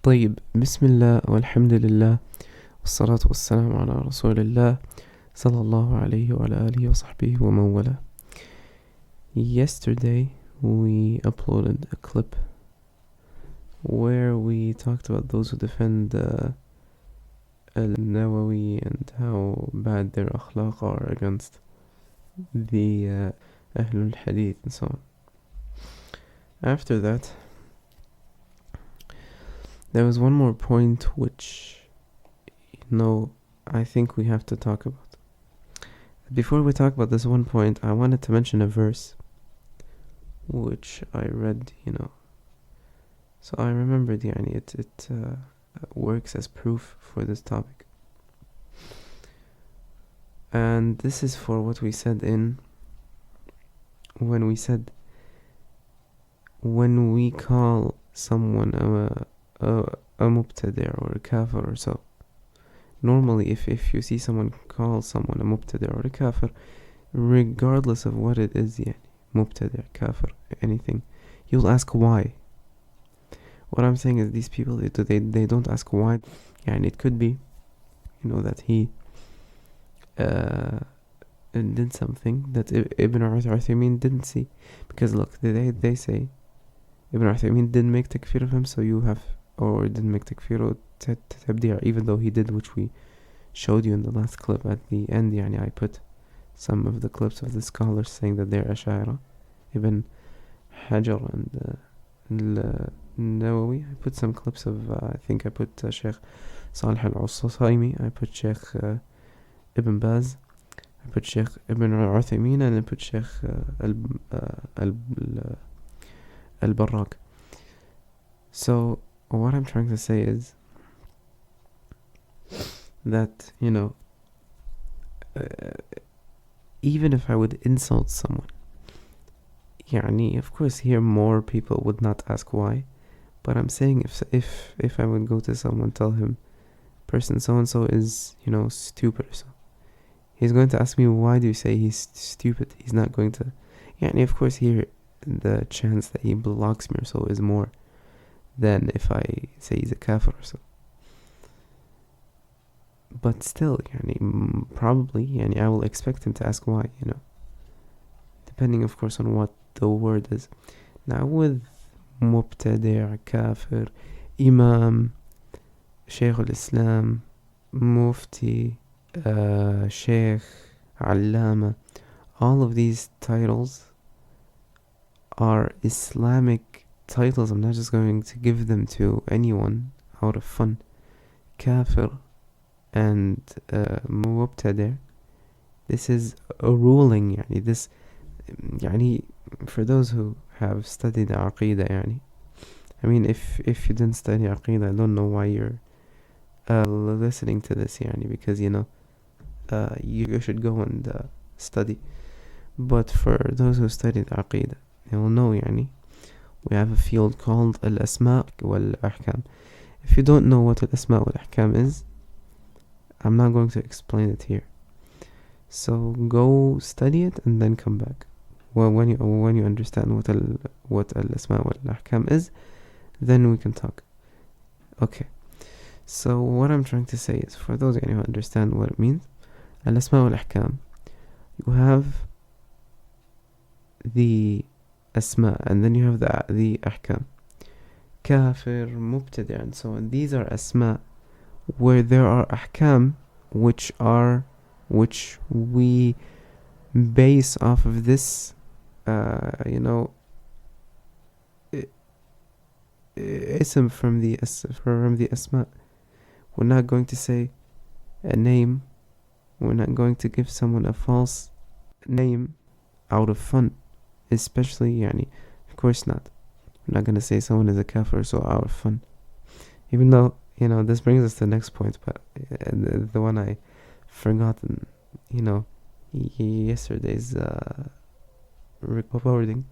طيب بسم الله والحمد لله والصلاة والسلام على رسول الله صلى الله عليه وعلى آله وصحبه ومن والاه. Yesterday we uploaded a clip where we talked about those who defend An-Nawawi and how bad their Akhlaq are against the Ahlul Hadith and so on. After that, there was one more point which, I think we have to talk about. Before we talk about this one point, I wanted to mention a verse which I read, So I remembered, it works as proof for this topic. And this is for what we said when we call someone a mubtadi' or a kafir or so. Normally, if you see someone call someone a mubtadi' or a kafir, regardless of what it is, mubtadi', kafir, anything, you'll ask why. What I'm saying is these people, they don't ask why. It could be, that he did something that Ibn Uthaymeen didn't see. Because look, they say Ibn Uthaymeen didn't make takfir of him, so you have, or didn't make takfir or tabdi', even though he did, which we showed you in the last clip. At the end, I put some of the clips of the scholars saying that they're Ash'ari. Ibn Hajar and Nawawi. I put some clips of, I think I put Sheikh Salih al-Usaymi, I put Sheikh Ibn Baz, I put Sheikh Ibn Uthaymeen, and I put Sheikh al-Barrak. So what I'm trying to say is that, even if I would insult someone, of course here more people would not ask why, but I'm saying if I would go to someone, tell him person so-and-so is, stupid or so, he's going to ask me, why do you say he's stupid? He's not going to, of course here the chance that he blocks me or so is more than if I say he's a kafir or so. But still, probably, I will expect him to ask why, depending of course on what the word is. Now with mubtadi', kafir, imam, shaykh al-Islam, mufti, shaykh, allama, all of these titles are Islamic titles. I'm not just going to give them to anyone out of fun. Kafir and mubtadi', this is a ruling. This, for those who have studied Aqidah, if you didn't study Aqidah, I don't know why you're listening to this, because you should go and study. But for those who studied Aqidah, they will know, we have a field called Al-Asma' wal-Ahkam. If you don't know what Al-Asma' wal-Ahkam is, I'm not going to explain it here. So go study it and then come back. Well, when you understand what Al-Asma' wal-Ahkam is, then we can talk. Okay. So what I'm trying to say is, for those who understand what it means, Al-Asma' wal-Ahkam, you have the Asma, and then you have the Ahkam. Kafir, Mubtadi', and so on. These are Asma, where there are Ahkam, which we base off of this, ism from the Asma. We're not going to say a name. We're not going to give someone a false name out of fun. Especially, of course not. I'm not going to say someone is a kafir so out of fun. Even though, this brings us to the next point, but the one I forgotten, yesterday's recording.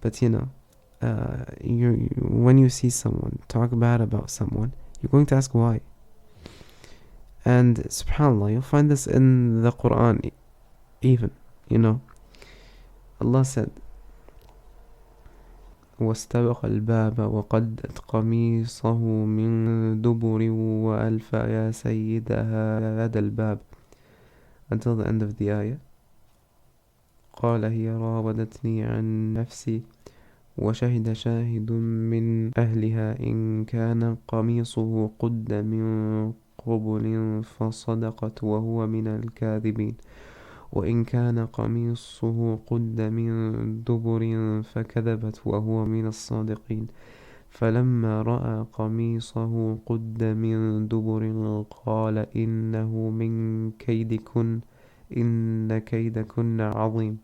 But, when you see someone talk bad about someone, you're going to ask why. And subhanAllah, you'll find this in the Qur'an even, Allah said, واستبق الباب وقدت قميصه من دبر وألف يا سيدها لدى الباب, until the end of the ayah. قال هي راودتني عن نفسي وشهد شاهد من أهلها إن كان قميصه قد من قبل فصدقت وهو من الكاذبين وإن كان قميصه قد من دبر فكذبت وهو من الصادقين فلما رأى قميصه قد من دبر قال إنه من كيدكن إن كيدكن عظيم.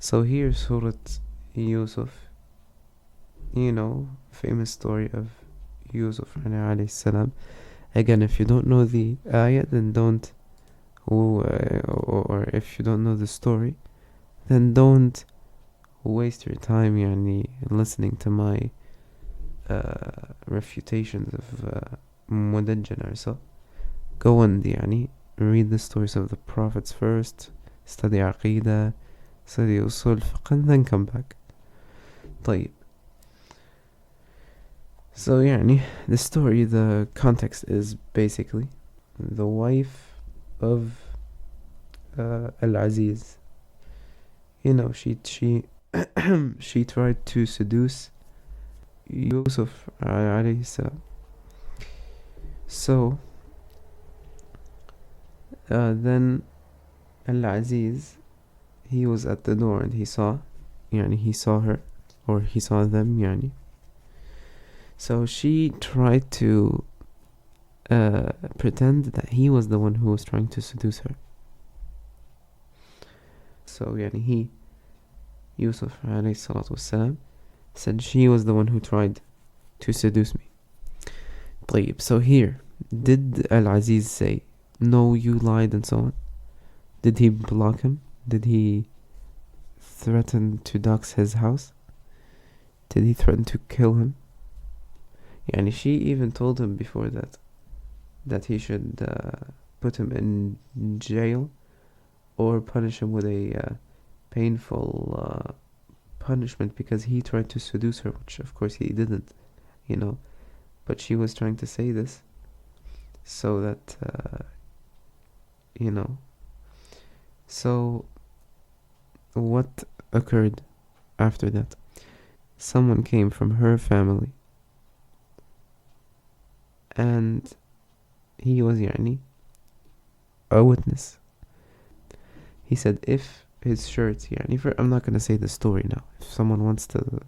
So here Surah Yusuf, you know, famous story of Yusuf alayhi salam. Again, if you don't know the ayah, then don't, or if you don't know the story, then don't waste your time listening to my refutations of Mudajjanah or so. Go and read the stories of the prophets first, study Aqidah, study Usul Fiqh, and then come back. طيب. So the story, the context is basically the wife of Al-Aziz. She she tried to seduce Yusuf alayhi salam. So then Al-Aziz, he was at the door and he saw her, or he saw them. So she tried to pretend that he was the one who was trying to seduce her. So Yusuf alayhi salatu wassalam, said she was the one who tried to seduce me. طيب. So here, did Al-Aziz say, no, you lied and so on? Did he block him? Did he threaten to dox his house? Did he threaten to kill him? She even told him before that he should put him in jail or punish him with a painful punishment because he tried to seduce her, which of course he didn't, but she was trying to say this so that so what occurred after that? Someone came from her family and he was a witness. He said if his shirt, I'm not going to say the story now. If someone wants to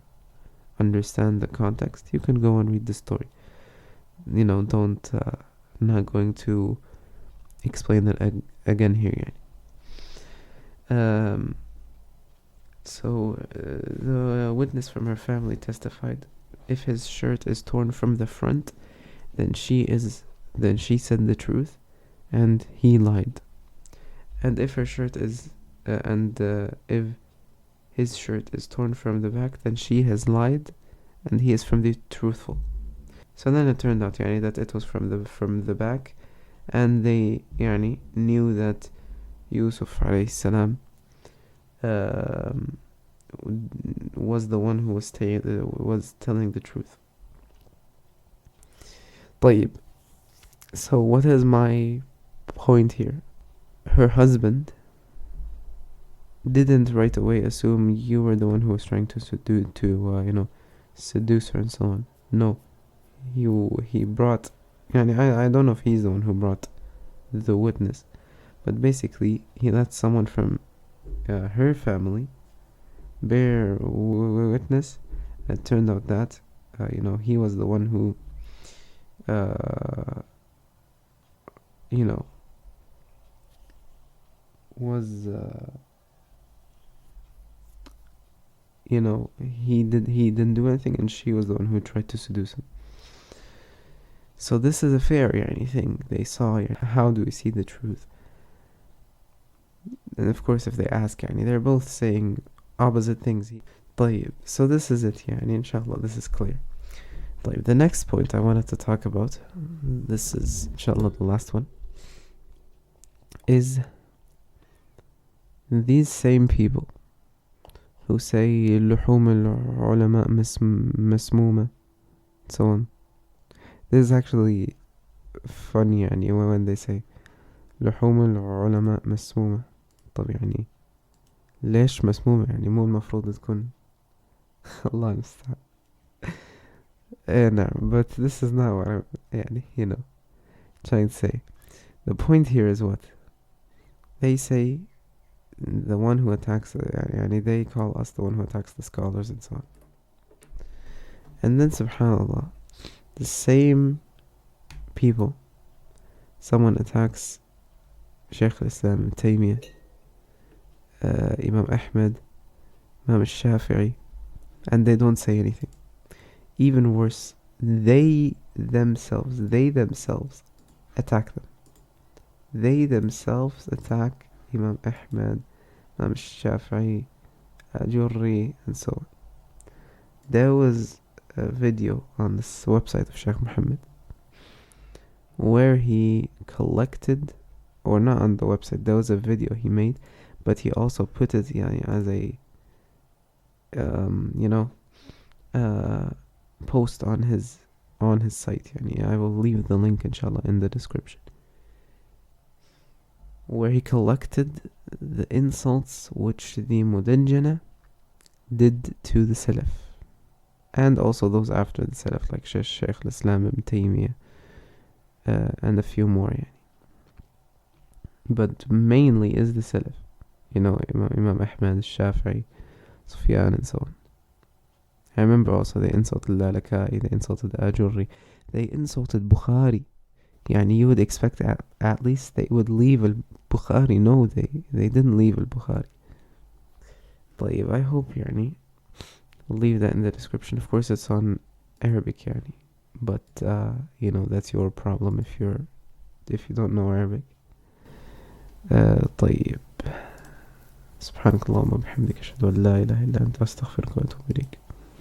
understand the context, you can go and read the story. Don't, I'm not going to explain that again here. So the witness from her family testified, if his shirt is torn from the front, then she said the truth and he lied. And if her shirt is if his shirt is torn from the back, then she has lied and he is from the truthful. So then it turned out that it was from the back, and they knew that Yusuf alayhi salam was the one who was telling the truth. طيب. So what is my point here? Her husband didn't right away assume you were the one who was trying to seduce her and so on. No, he brought. I don't know if he's the one who brought the witness, but basically he let someone from her family bear witness. It turned out that he was the one who was he didn't do anything, and she was the one who tried to seduce him. So this is a fair thing they saw. How do we see the truth? And of course, if they ask, they're both saying opposite things. طيب. So this is it. Inshallah, this is clear. طيب. The next point I wanted to talk about, this is inshallah the last one, is these same people who say لحوم العلماء مسمومة, so on. This is actually funny يعني when they say لحوم العلماء مسمومة. طب يعني ليش مسمومة؟ يعني مو المفروض تكون الله المستعان. نعم, but this is not what I'm يعني trying to say. The point here is what they say, the one who attacks يعني they call us the one who attacks the scholars and so on. And then subhanallah, the same people, someone attacks Shaykh al-Islam Ibn Taymiyyah, Imam Ahmad, Imam al-Shafi'i, and they don't say anything. Even worse, they themselves attack them. They themselves attack Imam Ahmad, Imam al-Shafi'i, Jurri, and so on. There was a video on this website of Shaykh Muhammad where he collected, or not on the website, there was a video he made, but he also put it as a post on his site. I will leave the link inshallah in the description, where he collected the insults which the Mudajjanah did to the Salaf, and also those after the Salaf, like Shaykh al-Islam Ibn Taymiyyah, and a few more. But mainly is the Salaf, Imam Ahmad, al-Shafi'i, Sufyan, and so on. I remember also they insulted Lalaka'i, they insulted Ajurri, they insulted Bukhari. You would expect at least they would leave al-Bukhari. No, they didn't leave al-Bukhari. طيب, I hope I'll leave that in the description. Of course it's on Arabic but that's your problem if you don't know Arabic. طيب, سبحانك اللهم وبحمدك أشهد أن لا إله إلا أنت أستغفرك وأتوب إليك.